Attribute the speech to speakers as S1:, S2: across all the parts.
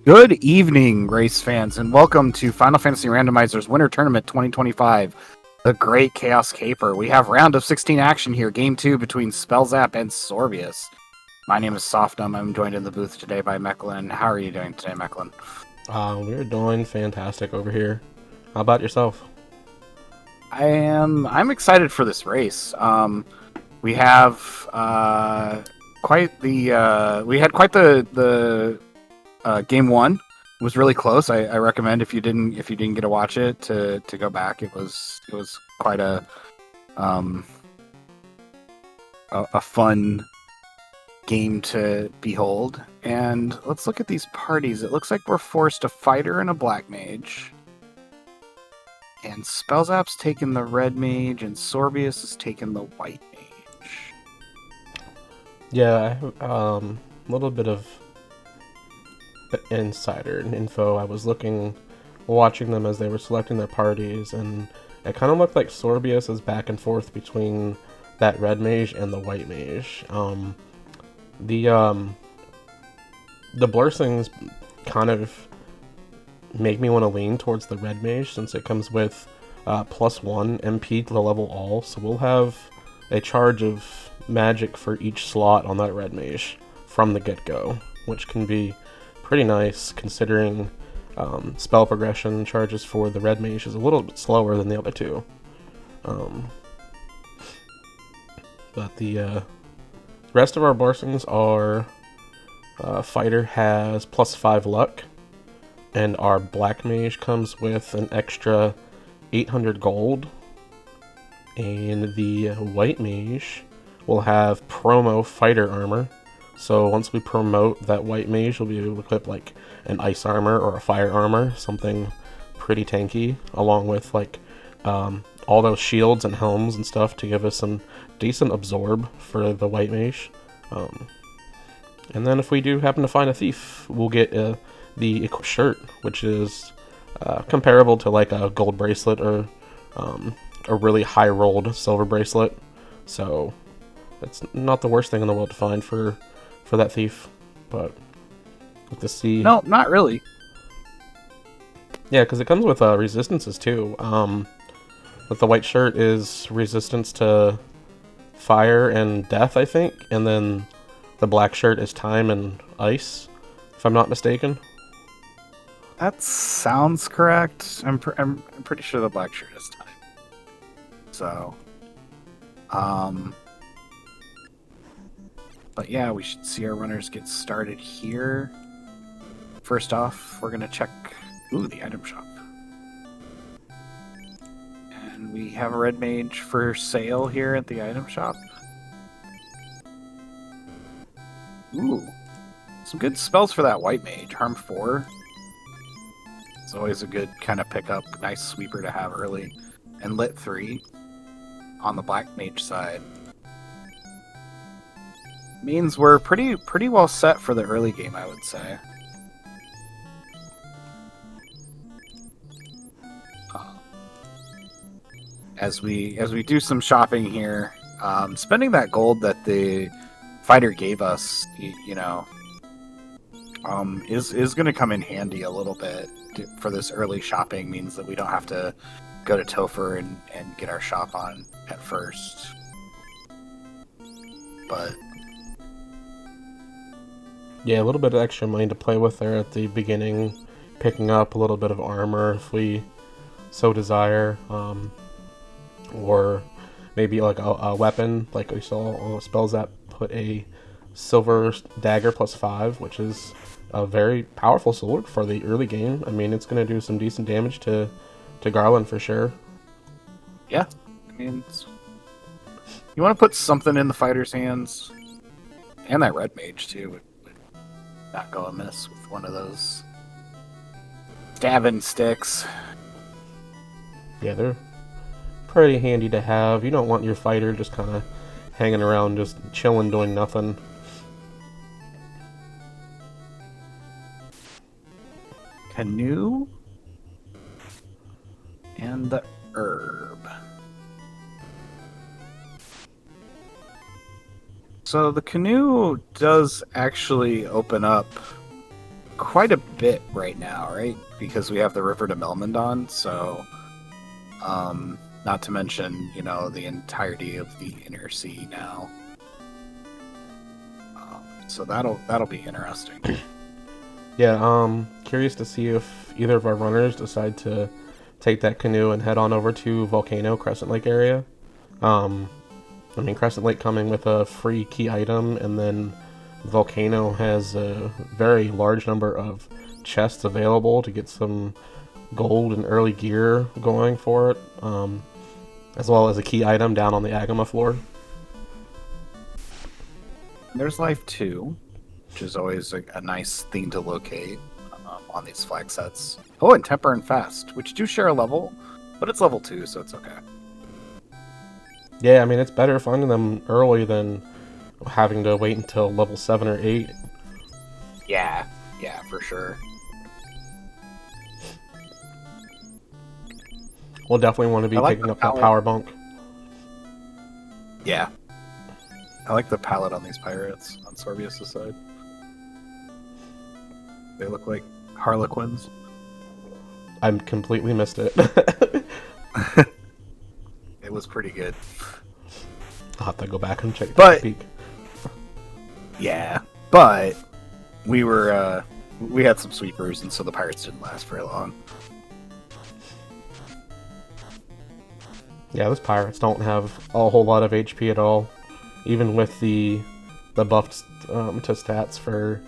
S1: Good evening, race fans, and welcome to Final Fantasy Randomizer's Winter Tournament 2025, the Great Chaos Caper. We have round of 16 action here, game 2 between spellzapp and Sorbius. My name is Softum. I'm joined in the booth today by Mecklin. How are you doing today, Mecklin?
S2: We're doing fantastic over here. How about yourself?
S1: I'm excited for this race. We have we had quite the game one. It was really close. I recommend if you didn't get to watch it to go back. It was quite a fun game to behold. And let's look at these parties. It looks like we're forced a fighter and a black mage. And Spellzapp's taken the red mage, and Sorbius has taken the white mage.
S2: Yeah, I have a little bit of insider info. I was watching them as they were selecting their parties, and it kind of looked like Sorbius is back and forth between that red mage and the white mage. The blessings kind of make me want to lean towards the red mage since it comes with +1 MP to the level all, so we'll have a charge of magic for each slot on that red mage from the get-go, which can be pretty nice considering spell progression charges for the red mage is a little bit slower than the other two. But the rest of our blessings are fighter has +5 luck, and our black mage comes with an extra 800 gold, and the white mage will have promo fighter armor. So once we promote that white mage, we'll be able to equip like an ice armor or a fire armor, something pretty tanky, along with like all those shields and helms and stuff to give us some decent absorb for the white mage. And then if we do happen to find a thief, we'll get the equip shirt, which is comparable to like a gold bracelet or a really high rolled silver bracelet. So it's not the worst thing in the world to find for that thief, but to see.
S1: No, not really.
S2: Yeah, because it comes with resistances too. But the white shirt is resistance to fire and death, I think, and then the black shirt is time and ice, if I'm not mistaken.
S1: That sounds correct. I'm pretty sure the black shirt is time. So, but yeah, we should see our runners get started here. First off, we're gonna check the item shop. And we have a red mage for sale here at the item shop. Ooh, some good spells for that white mage. Harm 4. It's always a good kind of pickup, nice sweeper to have early. And Lit 3 on the black mage side. Means we're pretty well set for the early game, I would say. As we do some shopping here, spending that gold that the fighter gave us, is going to come in handy a little bit for this early shopping. Means that we don't have to go to Topher and get our shop on at first. But
S2: yeah, a little bit of extra money to play with there at the beginning, picking up a little bit of armor if we so desire, or maybe like a weapon, like we saw on Spellzapp put a silver dagger +5, which is a very powerful sword for the early game. I mean, it's going to do some decent damage to Garland for sure.
S1: Yeah, I mean, you want to put something in the fighter's hands, and that red mage too would not go amiss with one of those stabbing sticks.
S2: Yeah, they're pretty handy to have. You don't want your fighter just kind of hanging around, just chilling, doing nothing.
S1: Canoe and the herb. So the canoe does actually open up quite a bit right now, right? Because we have the river to Melmond on, so not to mention, the entirety of the inner sea now. So that'll be interesting.
S2: Yeah, curious to see if either of our runners decide to take that canoe and head on over to Volcano Crescent Lake area. Crescent Lake coming with a free key item, and then Volcano has a very large number of chests available to get some gold and early gear going for it, as well as a key item down on the Agama floor.
S1: There's Life 2, which is always a nice thing to locate on these flag sets. Oh, and Temper and Fast, which do share a level, but it's level 2, so it's okay.
S2: Yeah, it's better finding them early than having to wait until level 7 or 8.
S1: Yeah, for sure.
S2: We'll definitely want to be picking up that power bunk.
S1: Yeah. I like the palette on these pirates on Sorbius' side. They look like Harlequins.
S2: I completely missed it.
S1: It was pretty good.
S2: I'll have to go back and check that peak.
S1: Yeah, but we had some sweepers, and so the pirates didn't last very long.
S2: Yeah, those pirates don't have a whole lot of HP at all. Even with the buffs to stats for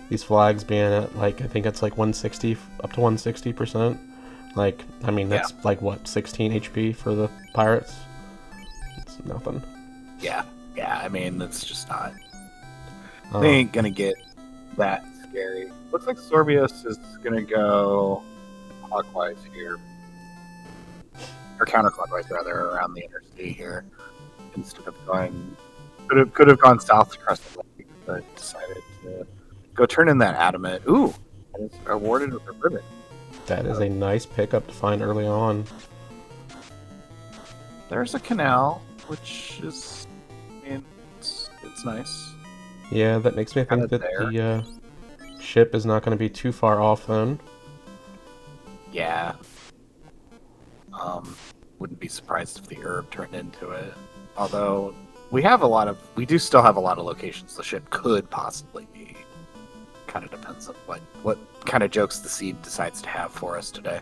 S2: these flags being at, I think it's 160, up to 160%. That's what, 16 HP for the pirates? It's nothing.
S1: Yeah, it's just not. They ain't gonna get that scary. Looks like Sorbius is gonna go clockwise here. Or counterclockwise, rather, around the inner sea here. Instead of going... Could have gone south to Crescent Lake, but decided to go turn in that adamant. Ooh! And it's awarded with a ribbon.
S2: That is a nice pickup to find early on.
S1: There's a canal, which is... it's nice.
S2: Yeah, that makes me think that the ship is not going to be too far off then.
S1: Yeah. Wouldn't be surprised if the herb turned into it. Although we do still have a lot of locations the ship could possibly be. Kind of depends on what kind of jokes the seed decides to have for us today.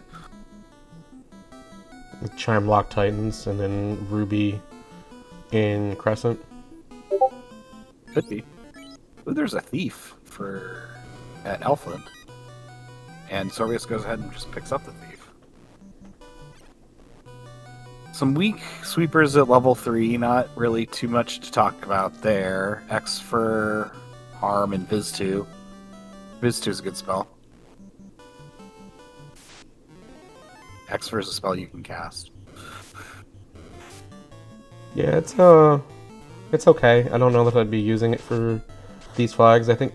S2: Chime Lock Titans and then Ruby in Crescent.
S1: Could be. Ooh, there's a thief at Elfland. And Sorbius goes ahead and just picks up the thief. Some weak sweepers at level 3, not really too much to talk about there. X for Harm and Viz 2. Viz 2 is a good spell. X for is a spell you can cast.
S2: Yeah, it's okay. I don't know that I'd be using it for these flags. I think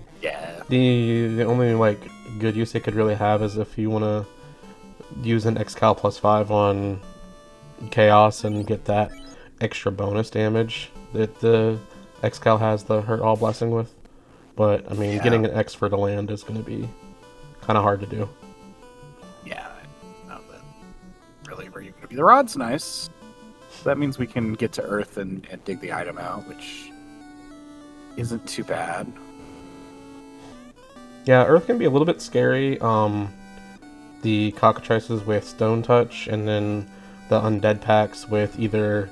S2: the only good use it could really have is if you want to use an X-Cal +5 on Chaos and get that extra bonus damage that the X-Cal has the Hurt All Blessing with. But getting an X for the land is going to be kind of hard to do.
S1: Yeah, no, that really where you're going to be. The rod's nice. That means we can get to Earth and dig the item out, which isn't too bad.
S2: Yeah, Earth can be a little bit scary. The cockatrices with Stone Touch, and then the undead packs with either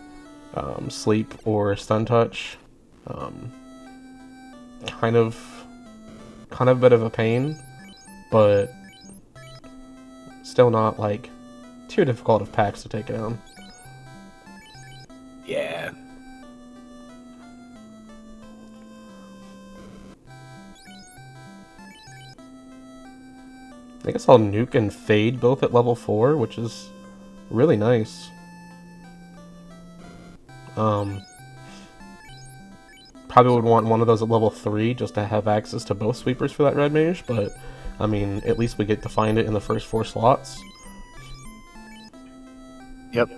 S2: Sleep or Stun Touch. Kind of a bit of a pain, but still not too difficult of packs to take down.
S1: Yeah.
S2: I guess I'll Nuke and Fade both at level 4, which is really nice. Probably would want one of those at level 3 just to have access to both sweepers for that red mage, but at least we get to find it in the first 4 slots.
S1: Yep.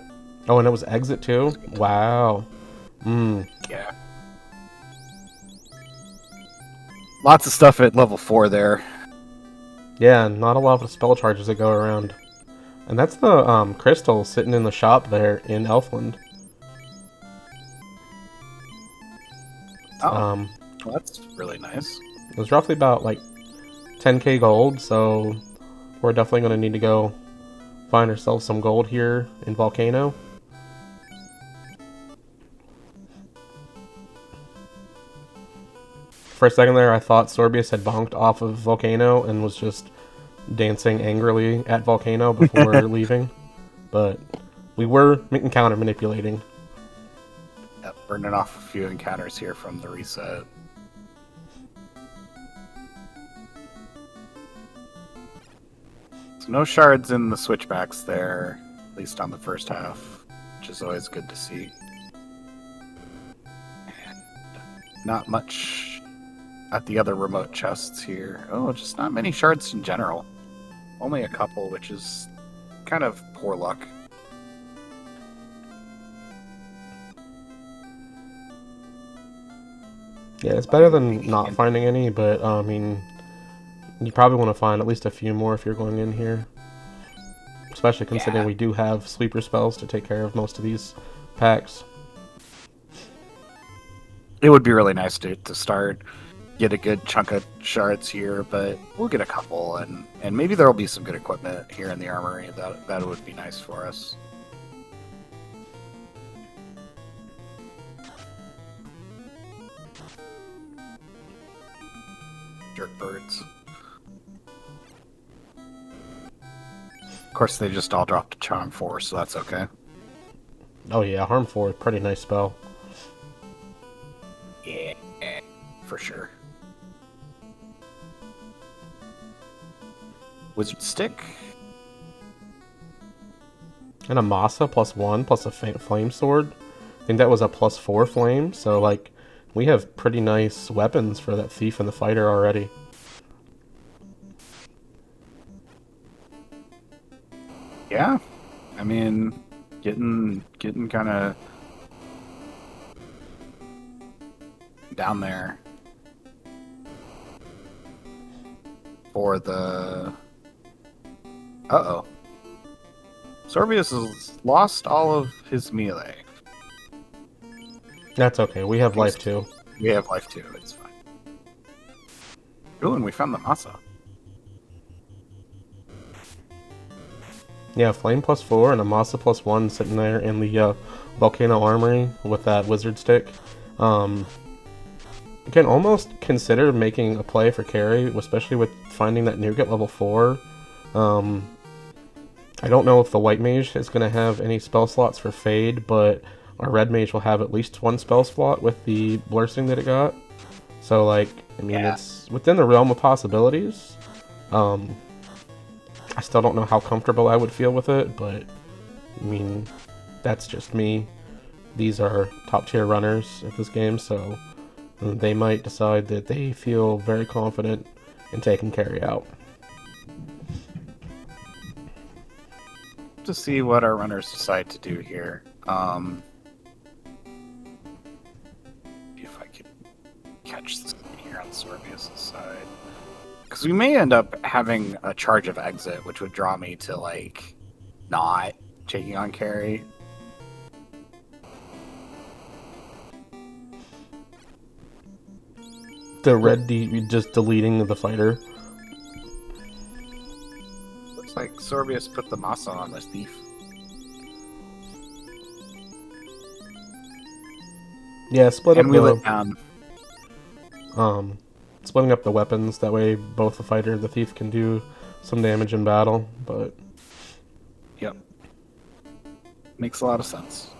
S2: Oh, and it was exit too? Wow.
S1: Yeah. Lots of stuff at level 4 there.
S2: Yeah, not a lot of spell charges that go around. And that's the crystal sitting in the shop there in Elfland.
S1: Oh, well, that's really nice.
S2: It was roughly about like 10k gold, so we're definitely going to need to go find ourselves some gold here in Volcano. For a second there, I thought Sorbius had bonked off of Volcano and was just dancing angrily at Volcano before leaving, but we were counter manipulating.
S1: Yep, burning off a few encounters here from the reset. So no shards in the switchbacks there, at least on the first half, which is always good to see. And not much at the other remote chests here. Oh, just not many shards in general. Only a couple, which is kind of poor luck.
S2: Yeah, it's better than not finding any, but I mean, you probably want to find at least a few more if you're going in here. Especially considering we do have sweeper spells to take care of most of these packs.
S1: It would be really nice to start, get a good chunk of shards here, but we'll get a couple, and maybe there'll be some good equipment here in the armory. That would be nice for us. Jerk birds. Of course, they just all dropped a charm 4, so that's okay.
S2: Oh yeah, Harm 4 is a pretty nice spell.
S1: Yeah, for sure. Wizard Stick.
S2: And a Masa +1 plus a flame sword. I think that was a +4 flame, so like we have pretty nice weapons for that thief and the fighter already.
S1: Yeah, I mean, getting kind of down there for the. Uh-oh. Sorbius has lost all of his melee.
S2: That's okay. We have life too.
S1: We have life too. It's fine. Ooh, and we found the Masa.
S2: Yeah, flame +4 and a Masa +1 sitting there in the Volcano Armory with that wizard stick. You can almost consider making a play for carry, especially with finding that Nougat level 4. I don't know if the white mage is going to have any spell slots for Fade, but our red mage will have at least one spell slot with the Blursting that it got. So, like, I mean, it's within the realm of possibilities. I still don't know how comfortable I would feel with it, but, I mean, that's just me. These are top-tier runners at this game, so they might decide that they feel very confident in taking carry out.
S1: To see what our runners decide to do here. If I can catch this here on Sorbius' side. Because we may end up having a charge of exit, which would draw me to, like, not taking on carry.
S2: The red just deleting the fighter.
S1: Looks like Sorbius put the Masa on this thief.
S2: Yeah, split
S1: and
S2: up
S1: we lit down.
S2: Splitting up the weapons, that way both the fighter and the thief can do some damage in battle, but...
S1: Yep. Makes a lot of sense.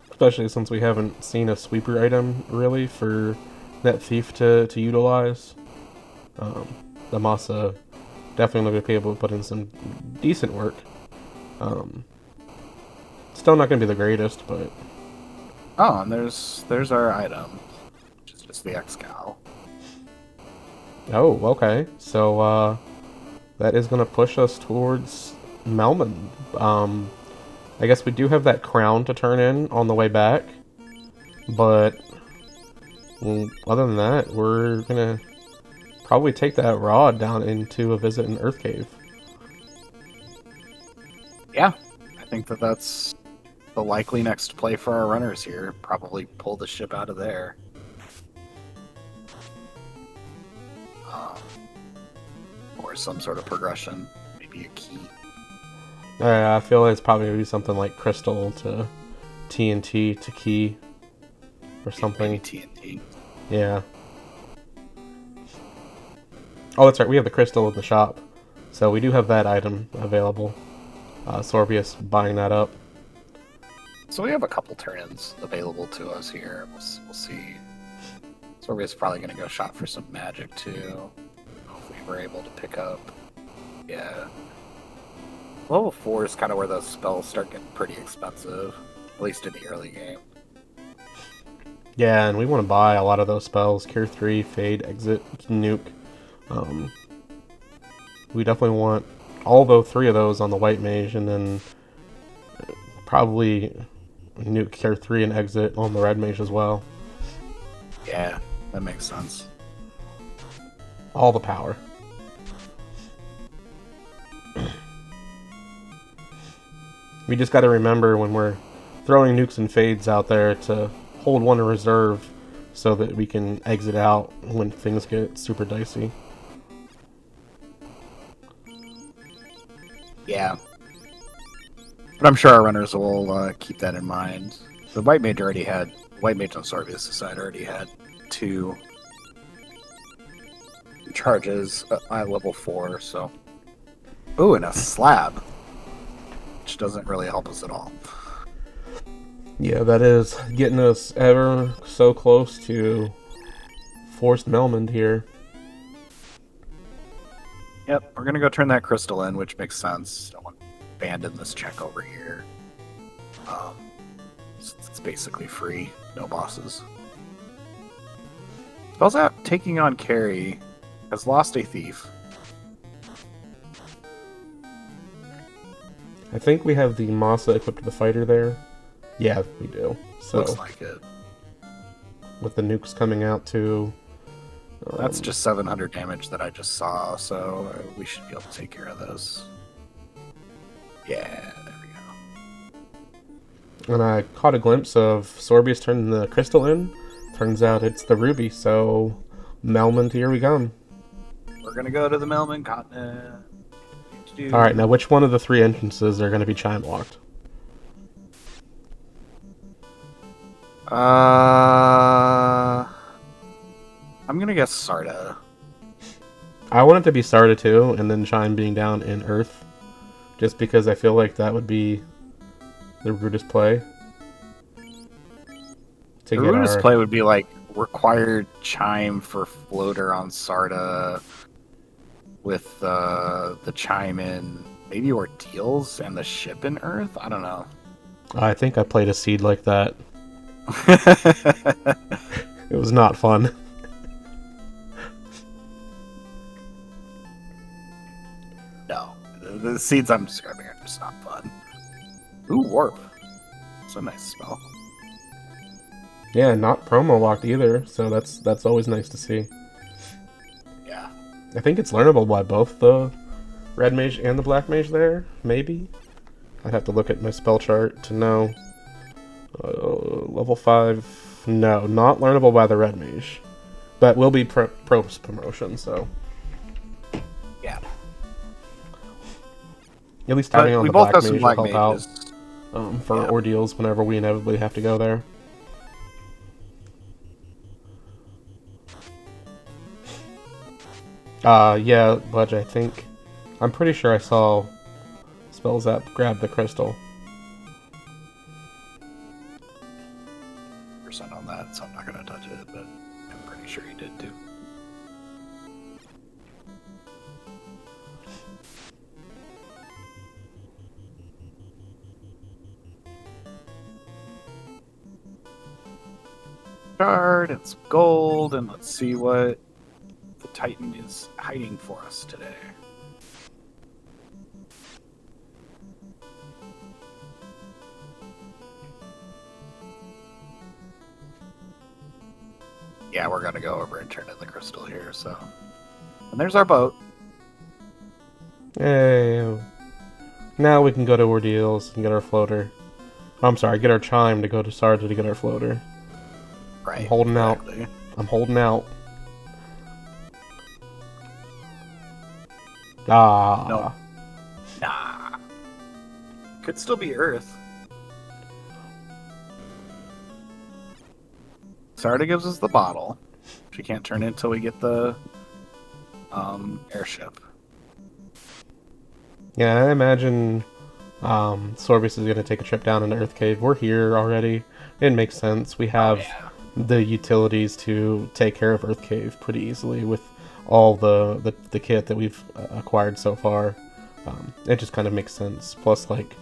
S2: Especially since we haven't seen a sweeper item, really, for that thief to utilize. The Masa definitely going to be able to put in some decent work. Still not going to be the greatest, but...
S1: Oh, and there's our item. Which is just the Excal.
S2: Oh, okay. So, that is going to push us towards Melman. I guess we do have that crown to turn in on the way back. But, other than that, we're going to probably take that rod down into a visit in Earth Cave.
S1: Yeah, I think that's the likely next play for our runners here. Probably pull the ship out of there. Or some sort of progression. Maybe a key.
S2: I feel like it's probably going to be something like crystal to TNT to key or something.
S1: Maybe TNT.
S2: Yeah. Oh, that's right. We have the crystal in the shop. So we do have that item available. Sorbius buying that up.
S1: So we have a couple turn-ins available to us here. We'll see. Sorbius is probably going to go shop for some magic too. If we were able to pick up. Yeah. Level 4 is kind of where those spells start getting pretty expensive. At least in the early game.
S2: Yeah, and we want to buy a lot of those spells. Cure 3, Fade, Exit, Nuke. We definitely want all 3 of those on the White Mage, and then probably Nuke, Cure 3, and Exit on the Red Mage as well.
S1: Yeah, that makes sense.
S2: All the power. We just got to remember when we're throwing nukes and fades out there to hold one in reserve so that we can exit out when things get super dicey.
S1: Yeah. But I'm sure our runners will keep that in mind. The White Mage on Sorbius' side already had 2 charges at level 4, so... Ooh, and a slab. Which doesn't really help us at all.
S2: Yeah, that is getting us ever so close to forced Melmond here.
S1: Yep, we're gonna go turn that crystal in, which makes sense. Don't want to abandon this check over here. It's basically free, no bosses. Spellzapp taking on Carry has lost a thief.
S2: I think we have the Masa equipped to the fighter there. Yeah, we do. So
S1: Looks like it.
S2: with the nukes coming out too.
S1: That's just 700 damage that I just saw, so we should be able to take care of those. Yeah, there we go.
S2: And I caught a glimpse of Sorbius turning the crystal in. Turns out it's the ruby, so Melmond, here we come.
S1: We're gonna go to the Melman continent.
S2: Alright, now which one of the 3 entrances are going to be chime locked?
S1: I'm gonna guess Sarda.
S2: I want it to be Sarda too, and then chime being down in Earth. Just because I feel like that would be the rudest play.
S1: The rudest play would be like required chime for floater on Sarda with the chime in maybe ordeals and the ship in Earth? I don't know.
S2: I think I played a seed like that. It was not fun.
S1: No. The seeds I'm describing are just not fun. Ooh, warp. It's a nice spell.
S2: Yeah, not promo locked either, so that's always nice to see.
S1: Yeah.
S2: I think it's learnable by both the red mage and the black mage there, maybe? I'd have to look at my spell chart to know. Level 5, no, not learnable by the red mage. But will be pro's promotion, so.
S1: Yeah.
S2: At least having on
S1: we
S2: the
S1: both
S2: black
S1: have
S2: mage
S1: some
S2: will
S1: black
S2: help
S1: mages.
S2: out for ordeals whenever we inevitably have to go there. Yeah, Budge, I'm pretty sure I saw spellzapp grab the crystal.
S1: Percent on that, so I'm not gonna touch it, but I'm pretty sure he did too. Shard and some gold, and let's see what the Titan is hiding for us today. Yeah, we're gonna go over and turn in the crystal here, so And there's our boat.
S2: Hey, now we can go to Ordeals and get our floater. I'm sorry, get our chime to go to Sarda to get our floater.
S1: Right.
S2: I'm holding
S1: exactly.
S2: out. I'm holding out. Ah.
S1: No. Nah. Could still be Earth. Sarda gives us the bottle. She can't turn it until we get the airship.
S2: Yeah, I imagine Sorbius is going to take a trip down into Earth Cave. We're here already. It makes sense. We have the utilities to take care of Earth Cave pretty easily with all the kit that we've acquired so far. It just kind of makes sense. Plus, like,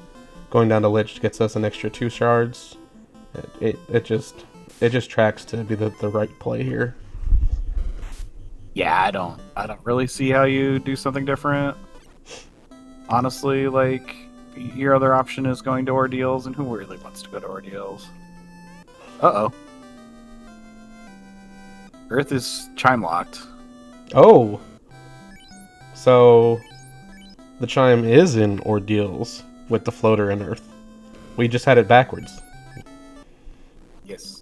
S2: going down to Lich gets us an extra 2 shards. It just tracks to be the right play here.
S1: Yeah, I don't really see how you do something different. Honestly, like, your other option is going to Ordeals, and who really wants to go to Ordeals? Uh-oh. Earth is chime locked.
S2: Oh! So, the chime is in Ordeals with the floater in Earth. We just had it backwards.
S1: Yes.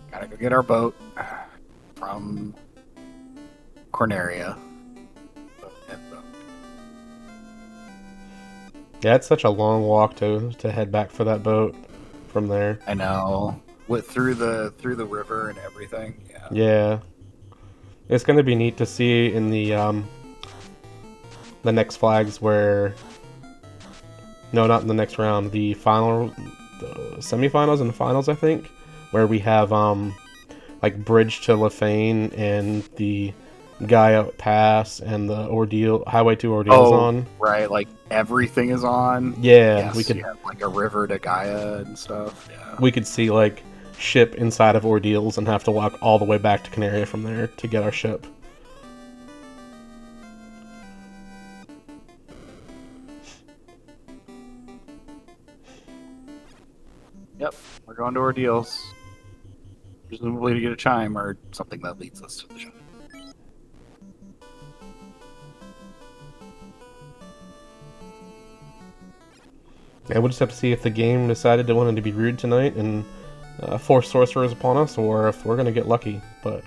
S1: Gotta go get our boat from Corneria.
S2: Yeah, it's such a long walk to head back for that boat from there.
S1: I know. Through the river and everything. Yeah.
S2: Yeah. It's gonna be neat to see in the next flags where... No, not in the next round. The semifinals and the finals, I think, where we have like Bridge to Lefane and the Gaia Pass and the Highway to Ordeals on.
S1: Right, like everything is on.
S2: Yeah,
S1: yes,
S2: we could
S1: have like a river to Gaia and stuff. Yeah.
S2: We could see like ship inside of Ordeals and have to walk all the way back to Canaria from there to get our ship.
S1: Yep, we're going to Ordeals. Presumably to get a chime or something that leads us to the chime.
S2: And we'll just have to see if the game decided they wanted to be rude tonight and force sorcerers upon us, or if we're going to get lucky. But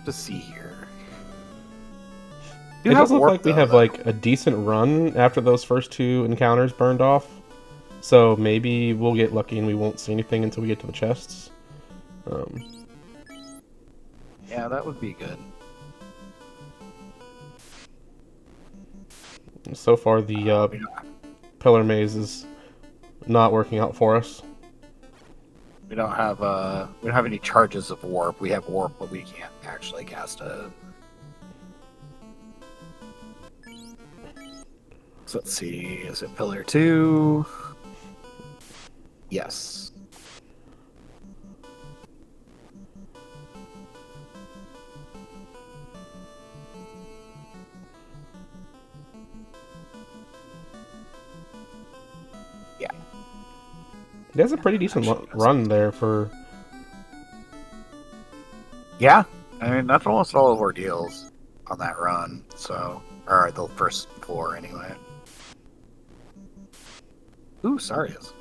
S1: to see here.
S2: It does look like we have like a decent run after those first 2 encounters burned off. So maybe we'll get lucky and we won't see anything until we get to the chests.
S1: Yeah, that would be good.
S2: So far, the pillar maze is not working out for us.
S1: We don't have any charges of warp. We have warp, but we can't actually cast it. So let's see. Is it pillar 2? Yes. Yeah.
S2: That's a pretty decent run there for...
S1: Yeah. I mean, that's almost all of our deals on that run. So, or the first 4 anyway. Ooh, Sarias.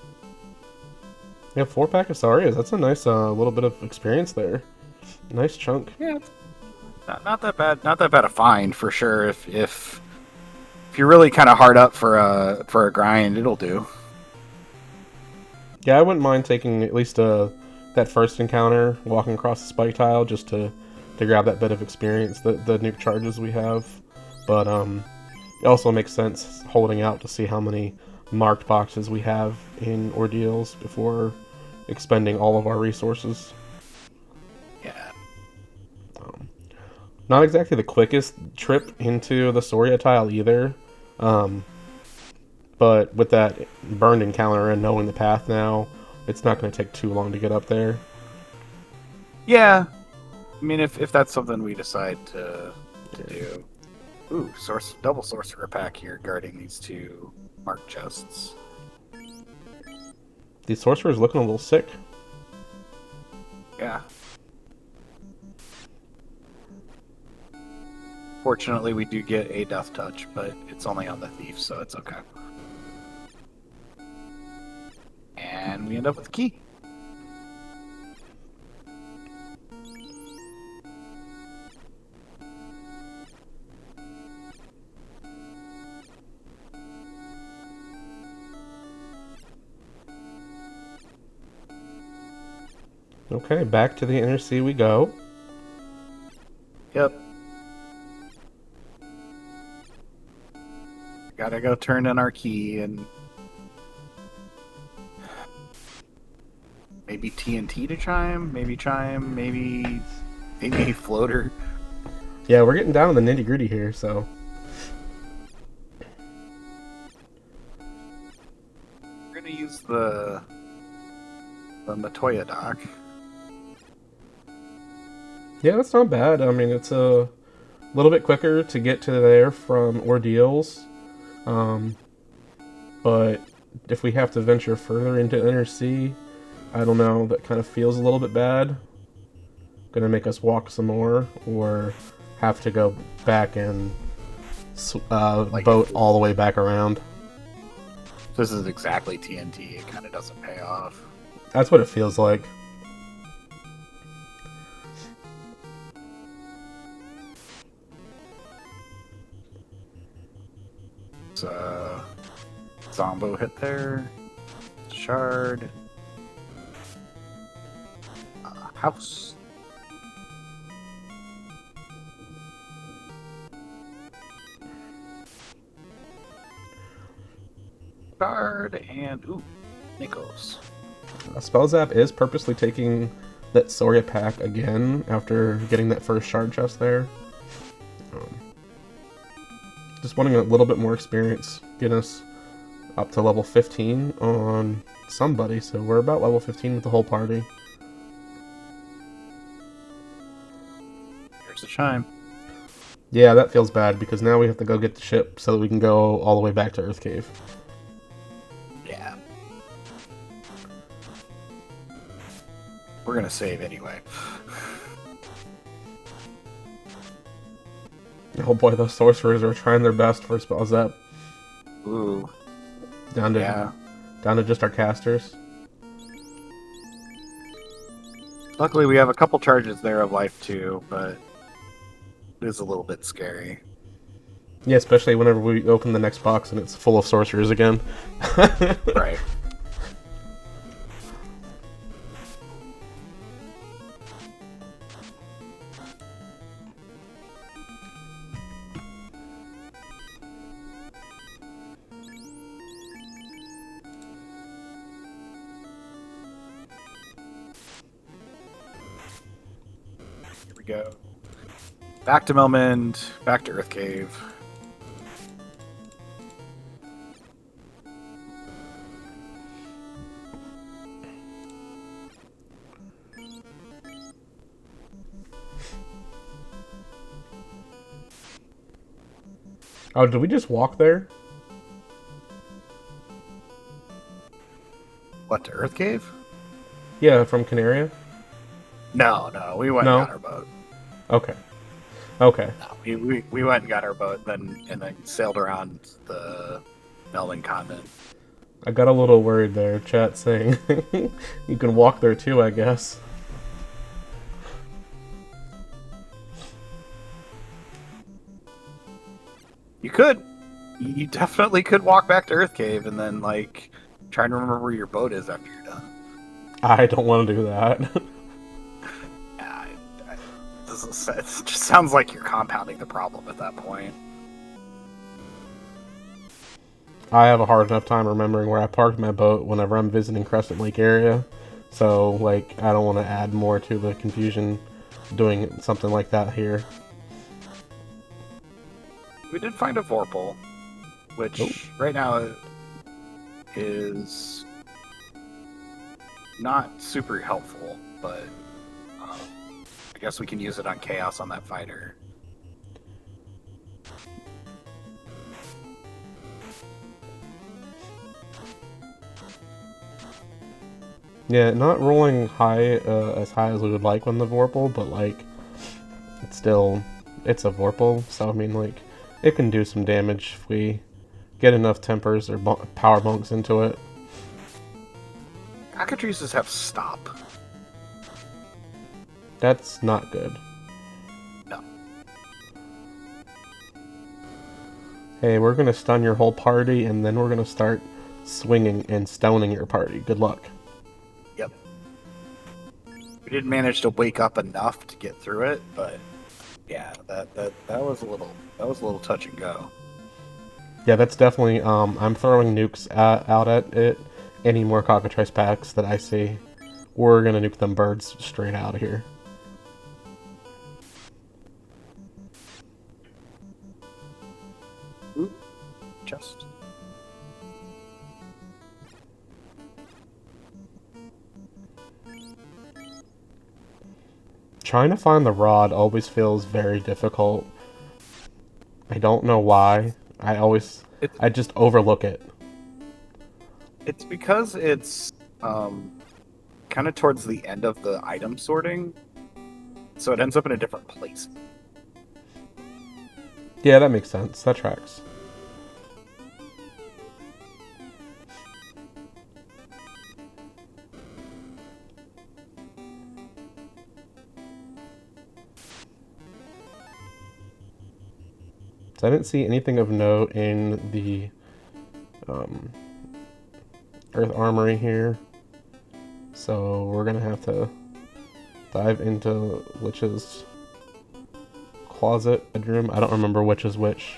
S2: Yeah, 4-pack of Sarias. That's a nice little bit of experience there. Nice chunk.
S1: Yeah, not that bad. Not that bad a find for sure. If you're really kind of hard up for a grind, it'll do.
S2: Yeah, I wouldn't mind taking at least that first encounter, walking across the spike tile, just to grab that bit of experience, the nuke charges we have. But it also makes sense holding out to see how many marked boxes we have in Ordeals before expending all of our resources.
S1: Yeah.
S2: Not exactly the quickest trip into the Soria tile either. But with that burned encounter and knowing the path now, it's not going to take too long to get up there.
S1: Yeah. I mean, if that's something we decide to do. Ooh, double sorcerer pack here guarding these two marked chests.
S2: The sorcerer's looking a little sick.
S1: Yeah. Fortunately, we do get a death touch, but it's only on the thief, so it's okay. And we end up with a key.
S2: Okay, back to the inner sea we go.
S1: Yep. Gotta go turn in our key and maybe TNT to chime, maybe a floater.
S2: Yeah, we're getting down to the nitty gritty here, so.
S1: We're gonna use the Matoya dock.
S2: Yeah, that's not bad. I mean, it's a little bit quicker to get to there from Ordeals. But if we have to venture further into Inner Sea, I don't know, that kind of feels a little bit bad. Gonna make us walk some more, or have to go back and boat all the way back around.
S1: This is exactly TNT. It kind of doesn't pay off.
S2: That's what it feels like.
S1: It's Zombo hit there. Shard. House. Shard and ooh, Nikos.
S2: Spellzap is purposely taking that Soria pack again after getting that first shard chest there. Just wanting a little bit more experience, get us up to level 15 on somebody, so we're about level 15 with the whole party.
S1: There's the chime.
S2: Yeah, that feels bad because now we have to go get the ship so that we can go all the way back to Earth Cave.
S1: Yeah. We're gonna save anyway.
S2: Oh boy, those sorcerers are trying their best for spellzap.
S1: Ooh.
S2: Down to just our casters.
S1: Luckily, we have a couple charges there of life too, but it is a little bit scary.
S2: Yeah, especially whenever we open the next box and it's full of sorcerers again.
S1: Right. Here we go. Back to Melmond, back to Earth Cave.
S2: Oh, did we just walk there?
S1: What, to Earth Cave?
S2: Yeah, from Canaria?
S1: No, we went and got our boat.
S2: Okay. Okay.
S1: No, we went and got our boat, and then sailed around the Melvin continent.
S2: I got a little worried there, chat saying you can walk there too, I guess.
S1: You could. You definitely could walk back to Earth Cave and then, like, try and remember where your boat is after you're done.
S2: I don't want to do that.
S1: Yeah, it just sounds like you're compounding the problem at that point.
S2: I have a hard enough time remembering where I parked my boat whenever I'm visiting Crescent Lake area. So, like, I don't want to add more to the confusion doing something like that here.
S1: We did find a Vorpal, which right now is not super helpful, but I guess we can use it on Chaos on that fighter.
S2: Yeah, not rolling high as high as we would like on the Vorpal, but like it's still it's a Vorpal, so I mean like it can do some damage if we get enough tempers or power bunks into it.
S1: Cockatrices have stop.
S2: That's not good.
S1: No.
S2: Hey, we're gonna stun your whole party, and then we're gonna start swinging and stoning your party. Good luck.
S1: Yep. We did manage to wake up enough to get through it, but yeah, that was a little touch and go.
S2: Yeah, that's definitely. I'm throwing nukes out at it. Any more cockatrice packs that I see, we're gonna nuke them birds straight out of here.
S1: Ooh, just.
S2: Trying to find the rod always feels very difficult. I don't know why.
S1: It's
S2: I just overlook it.
S1: it's because it's kind of towards the end of the item sorting, so it ends up in a different place.
S2: Yeah, that makes sense. That tracks. So I didn't see anything of note in the um, Earth Armory here. So we're gonna have to dive into Witch's closet, bedroom. I don't remember which is which.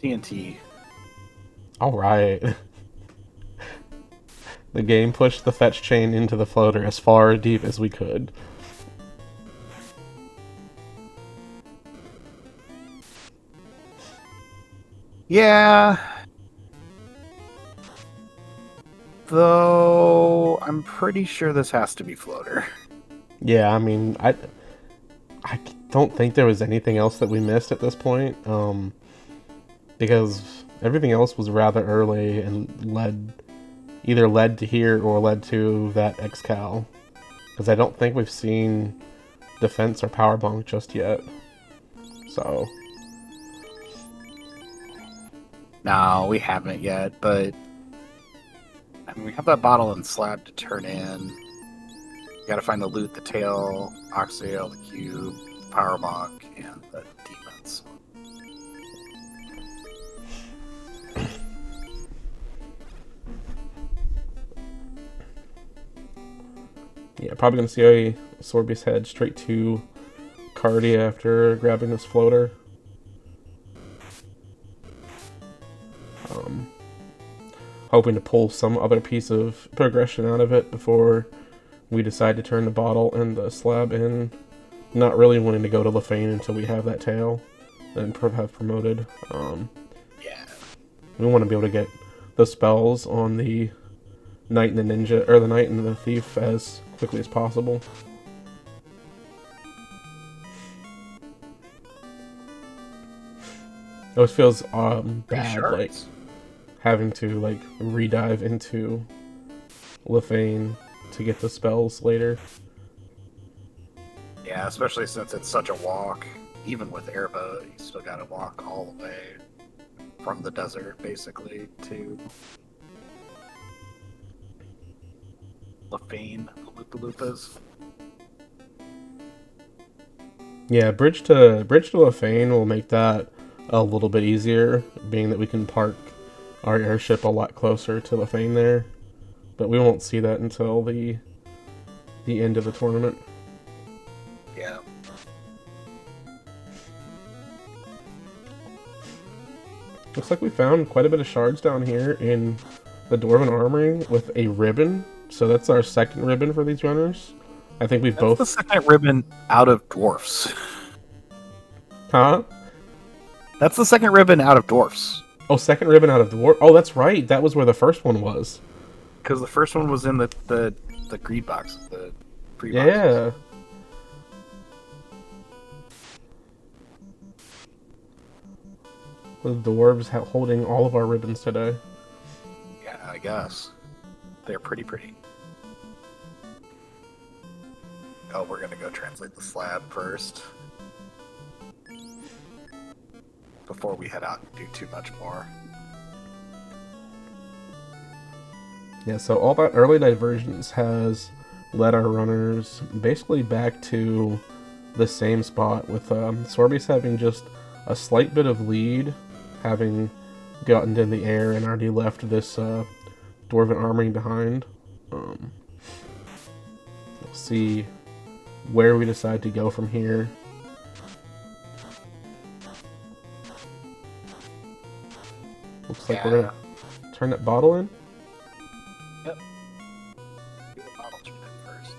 S1: TNT.
S2: All right. The game pushed the fetch chain into the floater as far deep as we could.
S1: Yeah. Though I'm pretty sure this has to be floater.
S2: Yeah, I mean, I don't think there was anything else that we missed at this point, because everything else was rather early and either led to here or led to that Excal. Because I don't think we've seen defense or power bunk just yet. So
S1: No, we haven't yet, but I mean, we have that bottle and slab to turn in. You gotta find the loot, the tail, oxtail, the cube, power bonk, and the demons.
S2: yeah, probably gonna see a Sorbius head straight to Cardi after grabbing this floater. Hoping to pull some other piece of progression out of it before we decide to turn the bottle and the slab in. Not really wanting to go to Lefane until we have that tail and have promoted.
S1: Yeah.
S2: We want to be able to get the spells on the Knight and the Ninja, or the Knight and the Thief, as quickly as possible. It always feels bad,
S1: Sure.
S2: like having to like redive into Lefane to get the spells later.
S1: Yeah, especially since it's such a walk. Even with airboat, you still gotta walk all the way from the desert, basically, to Lefane, the Loopaloopas.
S2: Yeah, bridge to Lefane will make that a little bit easier, being that we can park our airship a lot closer to Lefane there. But we won't see that until the end of the tournament.
S1: Yeah.
S2: Looks like we found quite a bit of shards down here in the Dwarven Armory with a ribbon. So that's our second ribbon for these runners. I think we've
S1: That's
S2: both...
S1: the second ribbon out of dwarfs.
S2: Huh?
S1: That's the second ribbon out of dwarfs.
S2: Oh, second ribbon out of dwarf. Oh, that's right. That was where the first one was.
S1: Because the first one was in the greed box, the pre boxes.
S2: Yeah. with dwarves holding all of our ribbons today.
S1: Yeah, I guess. They're pretty pretty. Oh, we're gonna go translate the slab first. Before we head out and do too much more.
S2: Yeah, so all that early divergence has led our runners basically back to the same spot, with sorbius having just a slight bit of lead, having gotten in the air and already left this dwarven armory behind. We'll see where we decide to go from here. Looks like we're gonna turn that bottle in.
S1: Yep. Do the bottle turn in first.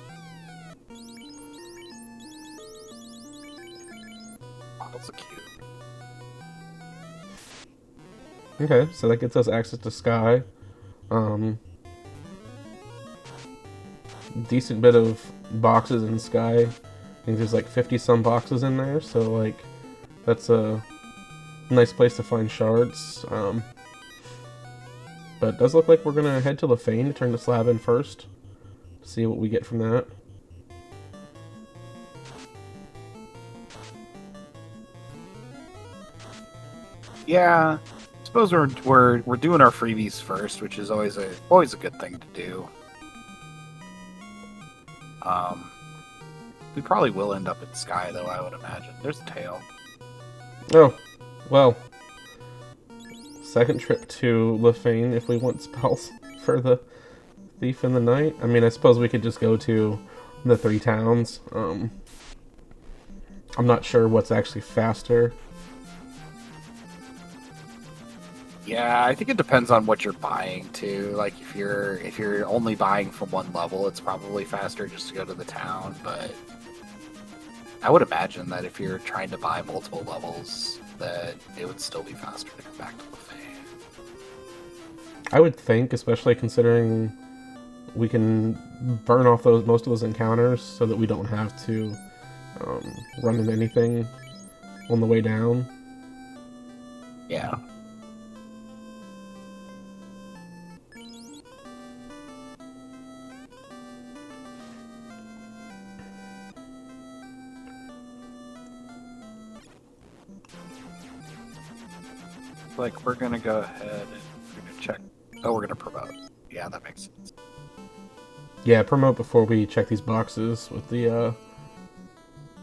S1: Bottle's a cube.
S2: Okay, so that gets us access to Sky. Decent bit of boxes in Sky. I think there's like 50 some boxes in there, so like that's a nice place to find shards. But it does look like we're gonna head to Lefane to turn the slab in first. See what we get from that.
S1: Yeah, I suppose we're doing our freebies first, which is always a good thing to do. We probably will end up in Sky, though, I would imagine. There's a tail.
S2: Oh, well. Second trip to Lefane if we want spells for the Thief in the Night. I mean, I suppose we could just go to the 3 towns. I'm not sure what's actually faster.
S1: Yeah, I think it depends on what you're buying too. Like if you're only buying from one level, it's probably faster just to go to the town, but I would imagine that if you're trying to buy multiple levels, that it would still be faster to come back to the Fae.
S2: I would think, especially considering we can burn off most of those encounters so that we don't have to run into anything on the way down.
S1: Yeah. Like, we're gonna go ahead and we're gonna check. Oh, we're gonna promote. Yeah, that makes sense.
S2: Yeah, promote before we check these boxes, with the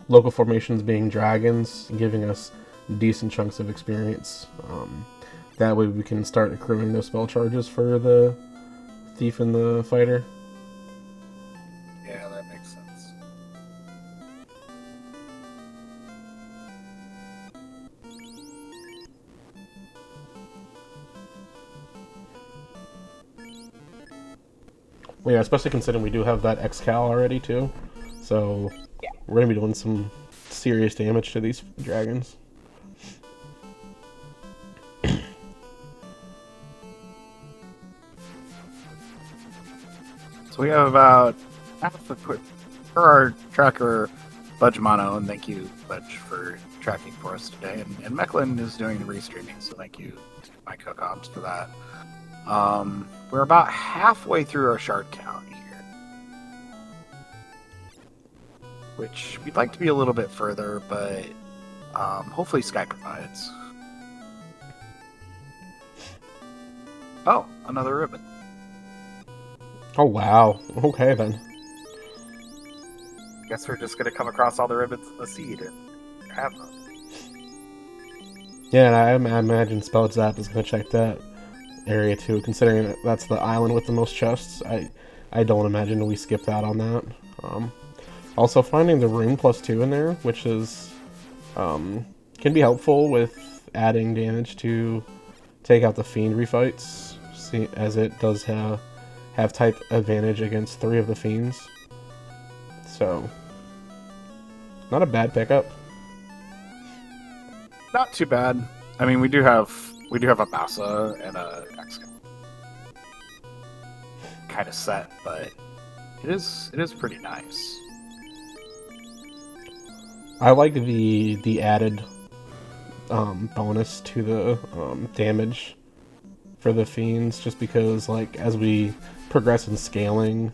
S2: local formations being dragons, giving us decent chunks of experience. That way we can start accruing those spell charges for the Thief and the Fighter.
S1: Yeah, that makes sense.
S2: Well, yeah, especially considering we do have that X-Cal already, too. So,
S1: yeah,
S2: we're going to be doing some serious damage to these dragons.
S1: So we have about half the per our tracker, Budge Mono, and thank you, Budge, for tracking for us today. And Mecklin is doing the restreaming, so thank you to my co-ops for that. We're about halfway through our shard count here, which we'd like to be a little bit further, but hopefully Sky provides. Oh, another ribbon.
S2: Oh, wow. Okay, then.
S1: Guess we're just gonna come across all the ribbons in the seed and have them.
S2: Yeah, and I imagine spellzapp is going to check that area too, considering that that's the island with the most chests. I don't imagine we skipped out on that. Also, finding the rune +2 in there, which is can be helpful with adding damage to take out the fiend refights, as it does have type advantage against 3 of the fiends. So, not a bad pickup.
S1: Not too bad. I mean, we do have a Massa and a X kind of set, but it is pretty nice.
S2: I like the added bonus to the damage for the fiends, just because like as we progress in scaling,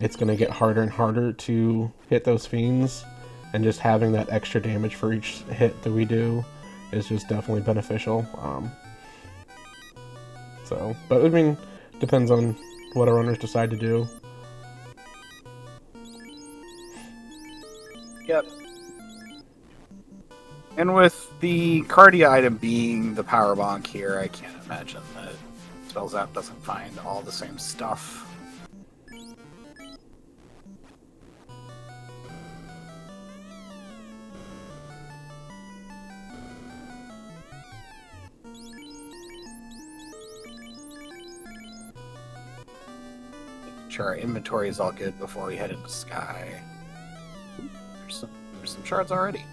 S2: it's going to get harder and harder to hit those fiends, and just having that extra damage for each hit that we do is just definitely beneficial. But I mean, depends on what our runners decide to do.
S1: Yep. And with the Cardia item being the power bonk here, I can't imagine that spellzapp doesn't find all the same stuff. Sure, our inventory is all good before we head into Sky. There's some shards already.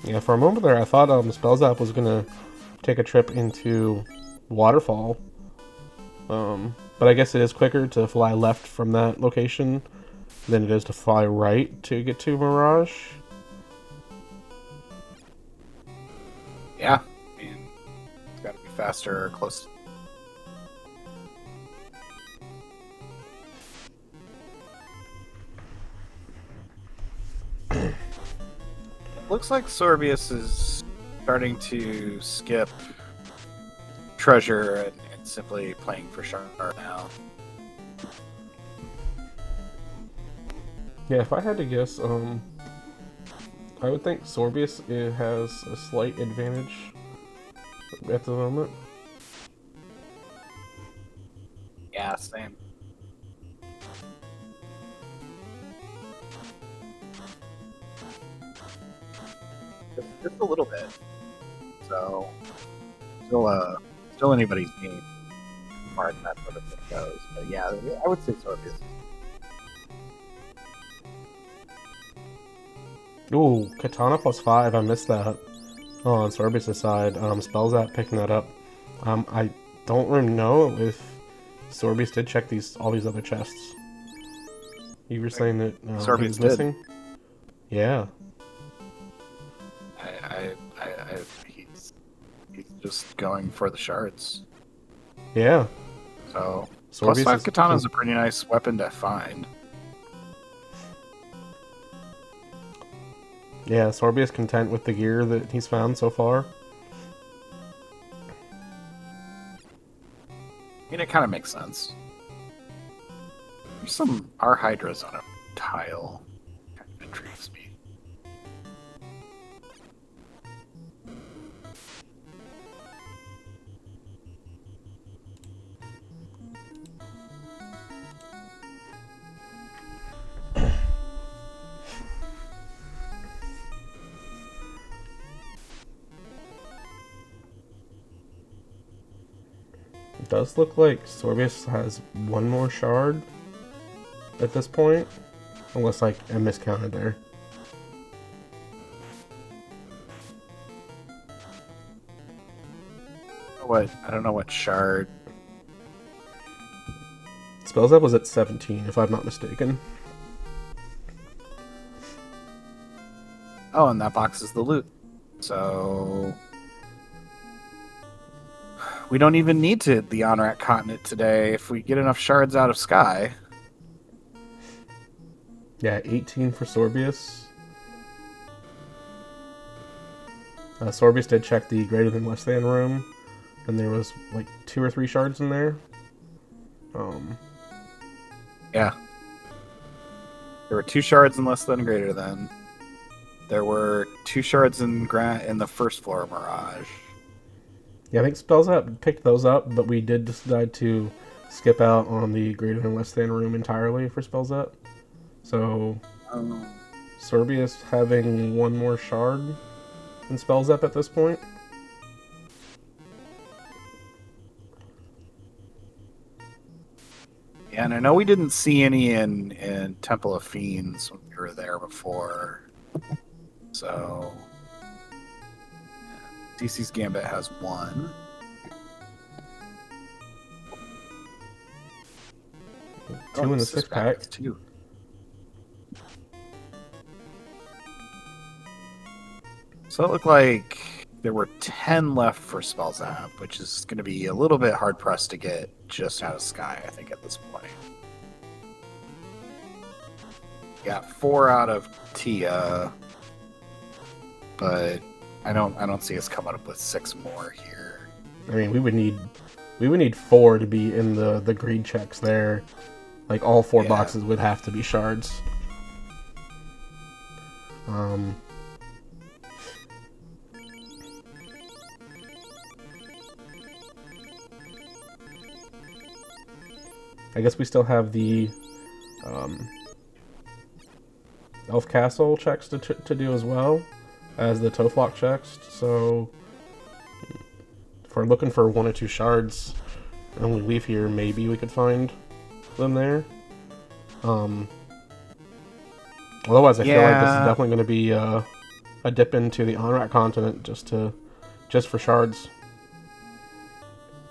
S2: Yeah, for a moment there, I thought spellzapp was gonna take a trip into Waterfall. But I guess it is quicker to fly left from that location than it is to fly right to get to Mirage.
S1: Yeah, I mean, it's got to be faster or close. It looks like Sorbius is starting to skip treasure and simply playing for shard now.
S2: Yeah, if I had to guess, I would think Sorbius has a slight advantage at the moment.
S1: Yeah, same. Just a little bit. So, still anybody's game as far as that sort of thing goes. But yeah, I would say Sorbius.
S2: Ooh, Katana +5, I missed that. Oh, on Sorbius' side, spellzapp picking that up. I don't really know if Sorbius did check all these other chests. You were saying that he
S1: Sorbius
S2: was
S1: did.
S2: missing? Yeah.
S1: He's just going for the shards.
S2: Yeah.
S1: So
S2: Sorbius
S1: +5 katana is a pretty nice weapon to find.
S2: Yeah, Sorbius content with the gear that he's found so far.
S1: I mean, it kind of makes sense. There's some R hydras on a tile. Kind of intrigues me.
S2: It does look like Sorbius has one more shard at this point. Unless, like, I miscounted there.
S1: I don't know what shard.
S2: spellzapp was at 17, if I'm not mistaken.
S1: Oh, and that box is the loot. So we don't even need to the Honorat continent today if we get enough shards out of Sky.
S2: Yeah, 18 for Sorbius. Sorbius did check the greater than less than room, and there was like 2 or 3 shards in there.
S1: Yeah. There were 2 shards in less than greater than. There were 2 shards in the first floor of Mirage.
S2: Yeah, I think spellzapp picked those up, but we did decide to skip out on the greater than less than room entirely for spellzapp. So, Sorbius having one more shard in spellzapp at this point.
S1: Yeah, and I know we didn't see any in Temple of Fiends when we were there before. So DC's Gambit has one.
S2: Two in the
S1: This
S2: 6
S1: pack
S2: pack.
S1: has two. So it looked like there were 10 left for spellzapp, which is going to be a little bit hard pressed to get just out of Sky, I think, at this point. Got 4 out of Tia, but I don't see us coming up with 6 more here.
S2: I mean, we would need 4 to be in the greed checks there. Like all 4 boxes would have to be shards. I guess we still have the Elf Castle checks to do as well as the Toflock checks. So if we're looking for 1 or 2 shards and we leave here, maybe we could find them there. Otherwise, I feel like this is definitely going to be a dip into the Onrak continent just for shards.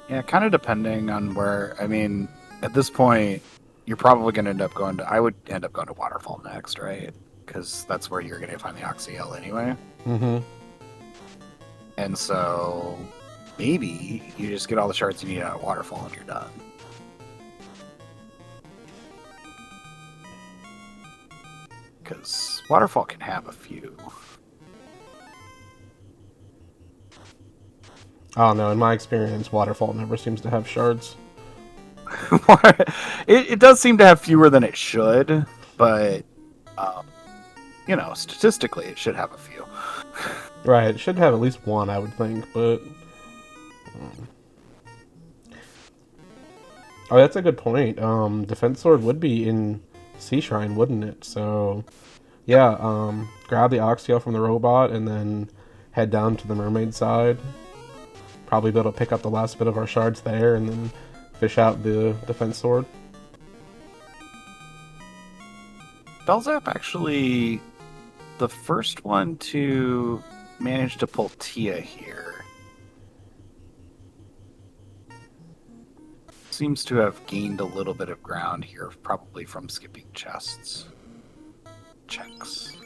S1: Yeah, kind of depending on where. I mean, at this point, you're probably going to end up going to. I would end up going to Waterfall next, right? Because that's where you're going to find the Oxyel anyway.
S2: Mm-hmm.
S1: And so maybe you just get all the shards you need out of Waterfall and you're done. Because Waterfall can have a few.
S2: Oh no, in my experience, Waterfall never seems to have shards.
S1: It does seem to have fewer than it should, but statistically it should have a few.
S2: Right, it should have at least 1, I would think, but oh, that's a good point. Defense Sword would be in Sea Shrine, wouldn't it? So yeah, grab the Oxyel from the robot and then head down to the mermaid side. Probably be able to pick up the last bit of our shards there and then fish out the defense sword.
S1: Spellzapp actually the first one to manage to pull Tia here. Seems to have gained a little bit of ground here, probably from skipping chests. Checks.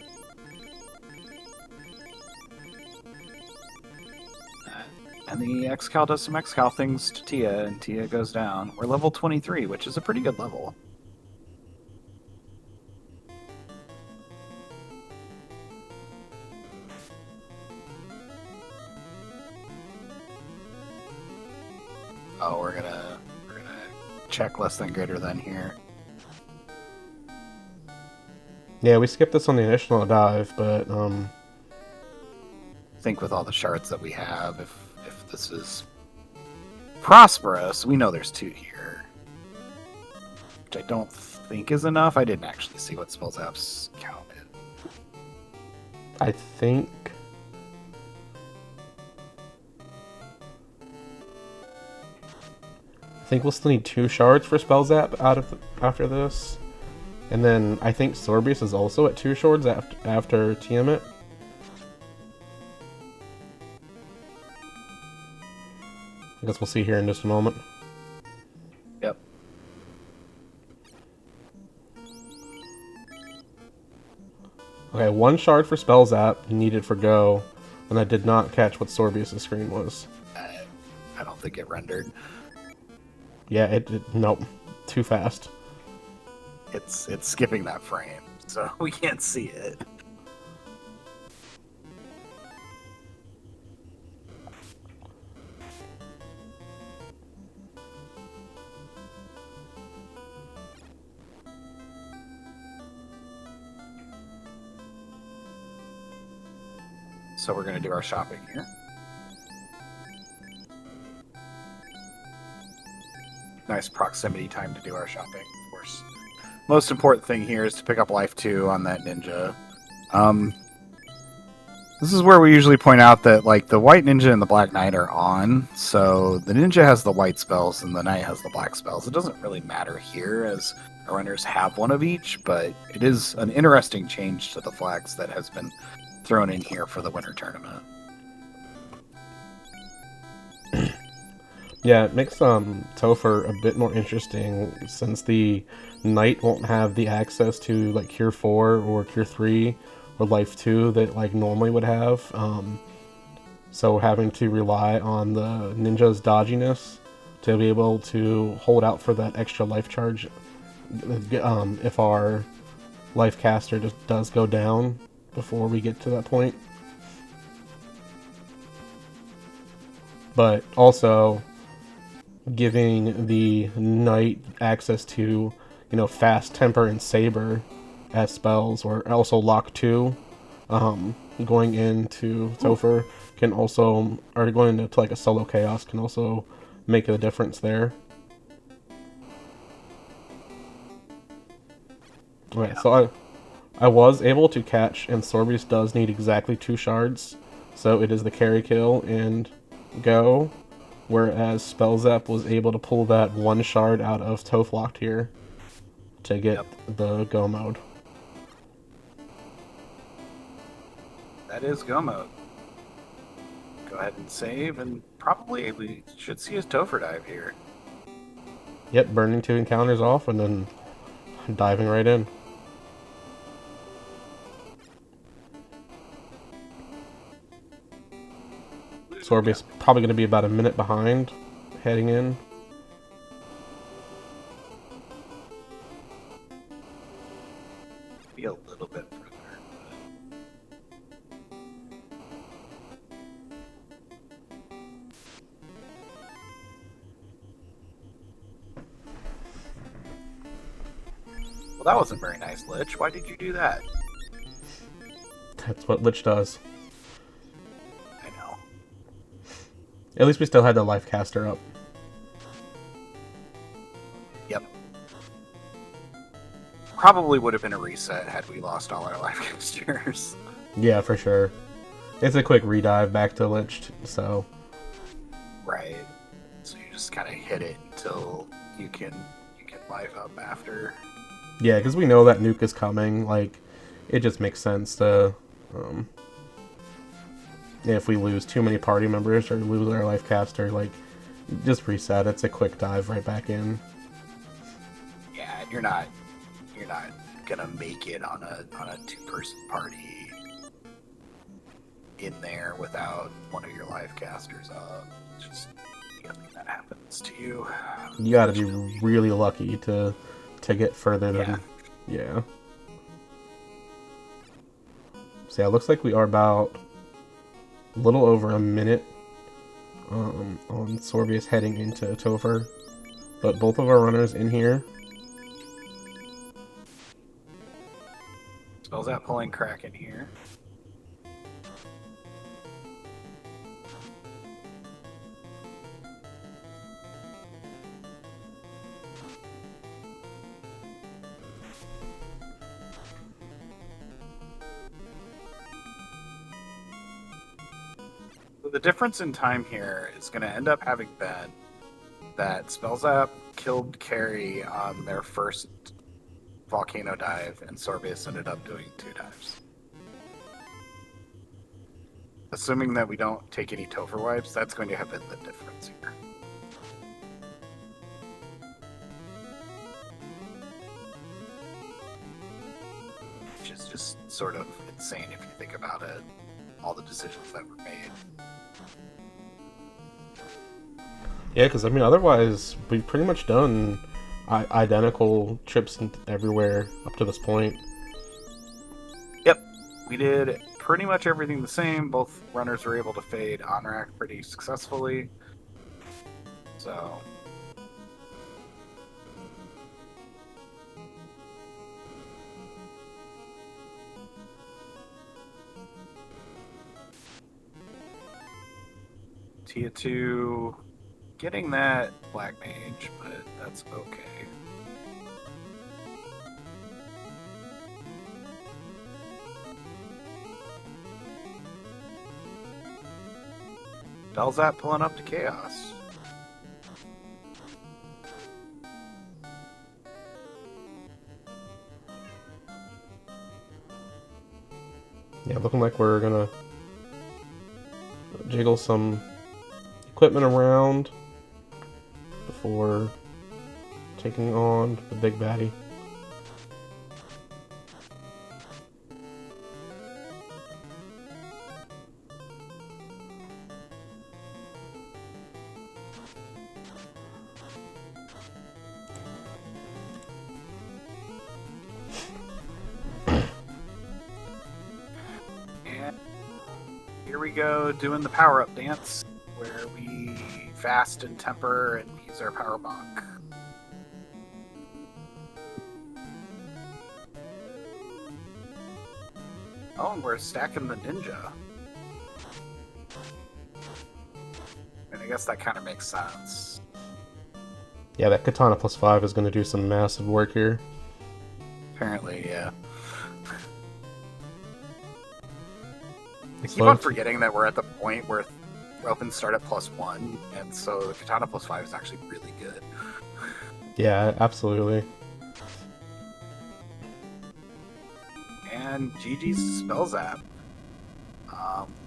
S1: And the Excal does some Excal things to Tia, and Tia goes down. We're level 23, which is a pretty good level. Oh, we're gonna check less than greater than here.
S2: Yeah, we skipped this on the initial dive, but
S1: I think with all the shards that we have, if this is prosperous, we know there's 2 here. Which I don't think is enough. I didn't actually see what spellzapp's counted.
S2: I think we'll still need 2 shards for spellzap after this. And then I think Sorbius is also at 2 shards after Tiamat. I guess we'll see here in just a moment.
S1: Yep.
S2: Okay, 1 shard for spellzap needed for go, and I did not catch what Sorbius' screen was.
S1: I don't think it rendered.
S2: Yeah, nope, too fast.
S1: It's skipping that frame, so we can't see it. So we're going to do our shopping here. Nice proximity time to do our shopping, of course. Most important thing here is to pick up life 2 on that ninja. This is where we usually point out that like the white ninja and the black knight are on, so the ninja has the white spells and the knight has the black spells. It doesn't really matter here as our runners have one of each, but it is an interesting change to the flags that has been thrown in here for the winter tournament.
S2: Yeah, it makes Topher a bit more interesting since the knight won't have the access to like Cure 4 or Cure 3 or Life 2 that like normally would have. So having to rely on the ninja's dodginess to be able to hold out for that extra life charge if our life caster just does go down before we get to that point. But also giving the knight access to, fast temper and saber as spells, or also lock 2 going into Topher can also, or going into like a solo chaos can also make a difference there. Okay,
S1: Yeah.
S2: so I was able to catch, and Sorbius does need exactly 2 shards, so it is the carry kill and go, whereas spellzapp was able to pull that 1 shard out of Toph locked here to get the go mode.
S1: That is go mode. Go ahead and save, and probably we should see his Topher dive here.
S2: Yep, burning 2 encounters off and then diving right in. Sorbius probably going to be about a minute behind heading in.
S1: Be a little bit further. Well, that wasn't very nice, Lich. Why did you do that?
S2: That's what Lich does.
S1: I know.
S2: At least we still had the life caster up.
S1: Yep. Probably would have been a reset had we lost all our life casters.
S2: Yeah, for sure. It's a quick redive back to Lich, so.
S1: Right. So you just kind of hit it until you can life up after.
S2: Yeah, because we know that nuke is coming. Like, it just makes sense to, if we lose too many party members or lose our life caster, like, just reset. It's a quick dive right back in.
S1: Yeah, you're not gonna make it on a 2-person party in there without one of your life casters up. It's just that happens to you.
S2: You gotta be really lucky to get further than. Yeah. So yeah, it looks like we are about a little over a minute on Sorbius heading into Topher. But both of our runners in here.
S1: Spellzapp pulling Kraken here. The difference in time here is going to end up having been that Spellzapp killed Carrie on their first volcano dive, and Sorbius ended up doing 2 dives. Assuming that we don't take any Topher wipes, that's going to have been the difference here. Which is just sort of insane if you think about it. All the decisions that were made.
S2: Yeah, because I mean, otherwise we've pretty much done identical trips everywhere up to this point.
S1: Yep, we did pretty much everything the same. Both runners were able to fade on rack pretty successfully. So. Tia 2 getting that black mage, but that's okay. Spellzapp pulling up to chaos.
S2: Yeah, looking like we're gonna jiggle some equipment around before taking on the big baddie.
S1: And here we go doing the power-up dance, where we fast and temper and use our power bonk. Oh, and we're stacking the ninja. And I guess that kind of makes sense.
S2: Yeah, that katana +5 is going to do some massive work here.
S1: Apparently, yeah. I keep on forgetting that we're at the point where weapons start at +1, and so the katana +5 is actually really good.
S2: Yeah, absolutely.
S1: And GG's spellzapp,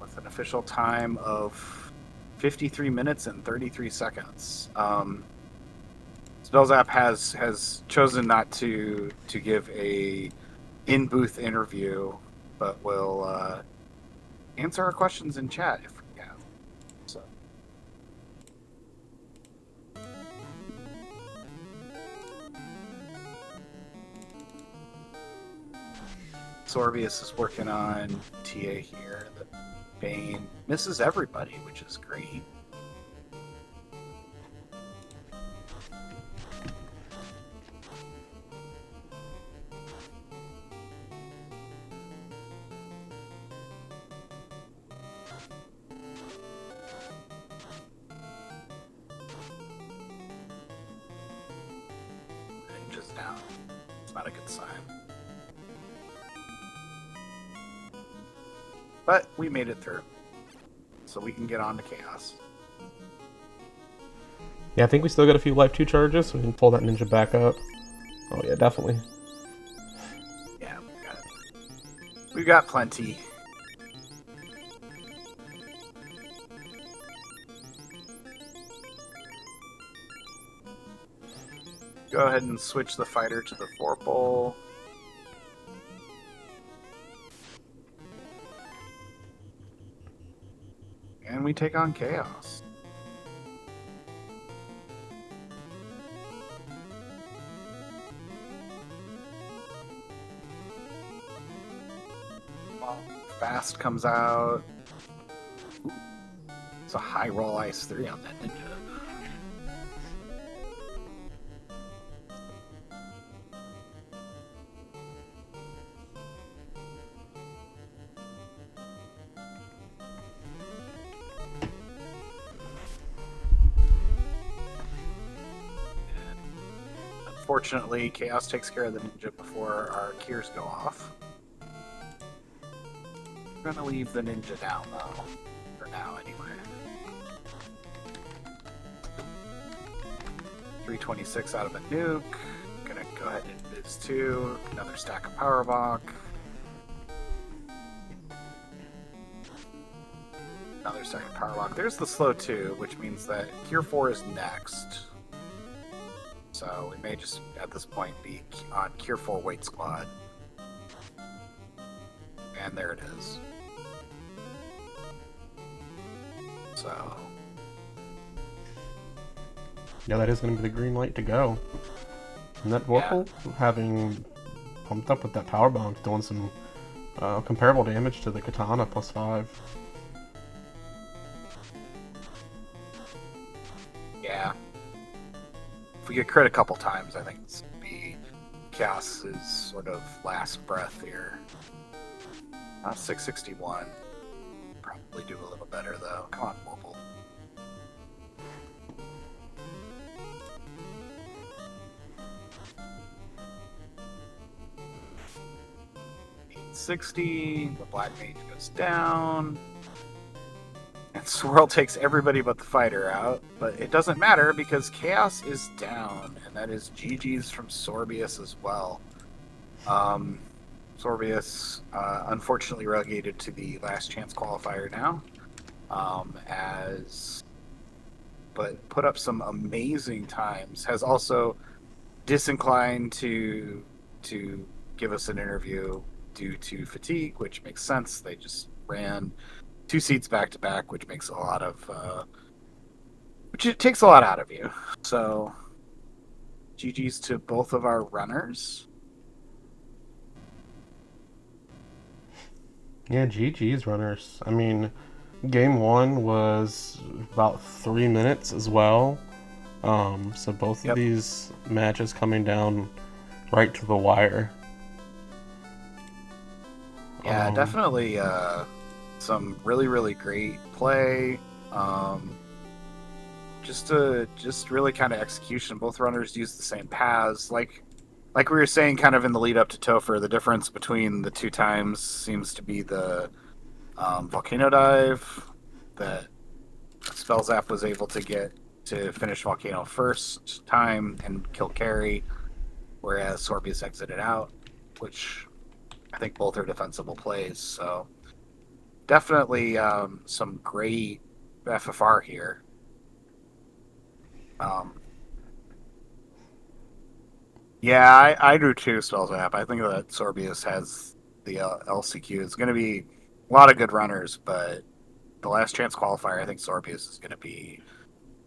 S1: with an official time of 53 minutes and 33 seconds. Spellzapp has chosen not to give a in-booth interview, but will answer our questions in chat if we have. So. Sorbius is working on TA here. The Bane misses everybody, which is great. Ninja's down. It's not a good sign. But we made it through. So we can get on to chaos.
S2: Yeah, I think we still got a few life 2 charges, so we can pull that ninja back up. Oh yeah, definitely.
S1: Yeah, we've got plenty. Go ahead and switch the fighter to the 4-pole. And we take on chaos. Fast comes out. Ooh, it's a high roll ice 3 on that ninja. Unfortunately, chaos takes care of the ninja before our gears go off. We're gonna leave the ninja down though, for now anyway. 326 out of a nuke. Gonna go ahead and biz 2. Another stack of power block. Another stack of power block. There's the slow 2, which means that Gear 4 is next. So we may just, at this point, be on Gear 4 Weight Squad. And there it is. So...
S2: Yeah, that is going to be the green light to go. And that Vorpal, having pumped up with that power bomb, doing some comparable damage to the katana +5.
S1: Yeah. If we get crit a couple times, I think this would be Chaos's sort of last breath here. 661. Probably do a little better though. Come on, Vorpal. 60. The black mage goes down. And Swirl takes everybody but the fighter out, but it doesn't matter because Chaos is down, and that is GG's from Sorbius as well. Sorbius, unfortunately relegated to the last chance qualifier now, but put up some amazing times. Has also disinclined to give us an interview due to fatigue, which makes sense. They just ran 2 seats back to back, which makes which it takes a lot out of you. So, GG's to both of our runners.
S2: Yeah, GG's runners. I mean, game 1 was about 3 minutes as well. So both of these matches coming down right to the wire.
S1: Yeah, definitely some really, really great play. Just really kind of execution. Both runners use the same paths. Like we were saying kind of in the lead up to Topher, the difference between the 2 times seems to be the volcano dive that spellzapp was able to get to finish volcano first time and kill carry, whereas Sorbius exited out, which I think both are defensible plays. So definitely some great FFR here. Yeah, I do too, spellzapp. I think that Sorbius has the LCQ. It's going to be a lot of good runners, but the last chance qualifier, I think Sorbius is going to be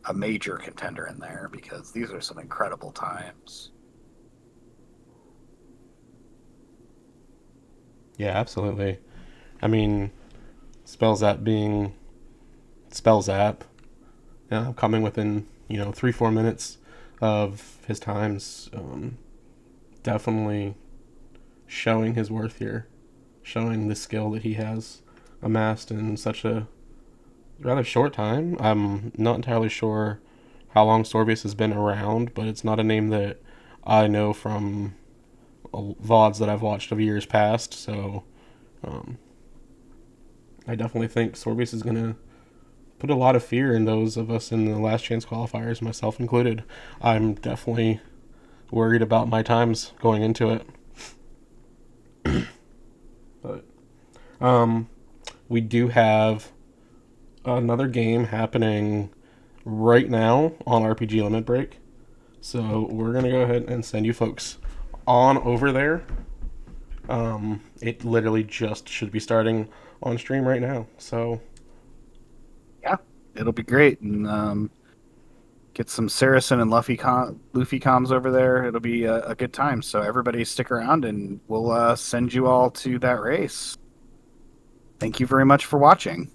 S1: a major contender in there because these are some incredible times.
S2: Yeah, absolutely. I mean, spellzapp being spellzapp, coming within 3-4 minutes of his times, definitely showing his worth here, showing the skill that he has amassed in such a rather short time. I'm not entirely sure how long Sorbius has been around, but it's not a name that I know from VODs that I've watched of years past. So I definitely think Sorbius is going to put a lot of fear in those of us in the last chance qualifiers, myself included. I'm definitely worried about my times going into it. But we do have another game happening right now on RPG Limit Break. So we're going to go ahead and send you folks on over there. It literally just should be starting on stream right now. So
S1: yeah, it'll be great. And get some Saracen and Luffy comms over there. It'll be a good time. So everybody stick around and we'll send you all to that race. Thank you very much for watching.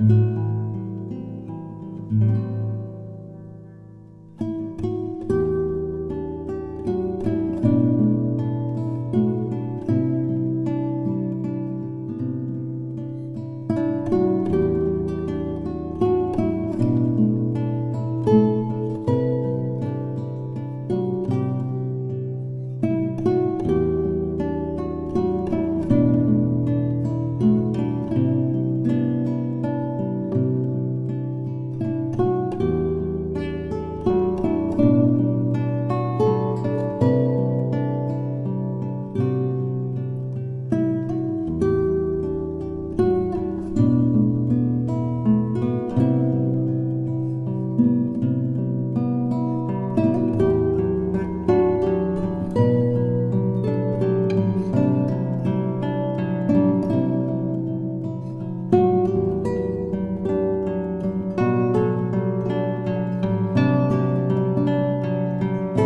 S3: Mm-hmm.